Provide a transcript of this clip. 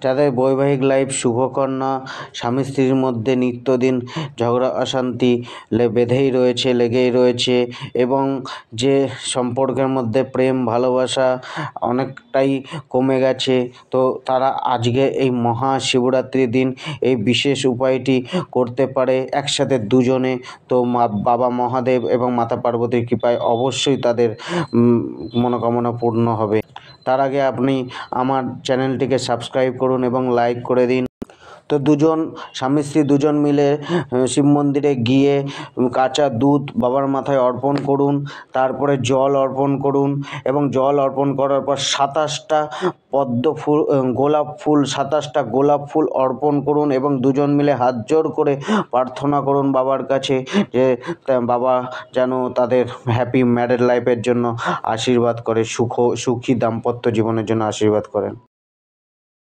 যাদের বৈবাহিক লাইফ সুখকর না, স্বামী স্ত্রীর মধ্যে নিত্যদিন ঝগড়া অশান্তি লেগেই রয়েছে এবং যে সম্পর্কের মধ্যে প্রেম ভালোবাসা অনেকটাই কমে গেছে, তো তারা আজকে এই মহাশিবরাত্রির দিন এই বিশেষ উপায়টি করতে পারে একসাথে দুজনে। তো বাবা মহাদেব এবং মাতা পার্বতীর কৃপায় অবশ্যই তাদের মনোকামনা পূর্ণ হবে। তার আগে আপনি আমার চ্যানেলটিকে সাবস্ক্রাইব করুন এবং লাইক করে দিন। তো স্বামী স্ত্রী দুজন মিলে শিব মন্দিরে গিয়ে কাঁচা দুধ বাবার মাথায় অর্পণ করুন, তারপরে জল অর্পণ করুন এবং জল অর্পণ করার পর 27টা গোলাপ ফুল অর্পণ করুন এবং দুজন মিলে হাত জোড় করে প্রার্থনা করুন বাবার কাছে যে বাবা যেন তাদের হ্যাপি ম্যারেড লাইফের জন্য আশীর্বাদ করে, সুখী দাম্পত্য জীবনের জন্য আশীর্বাদ করেন।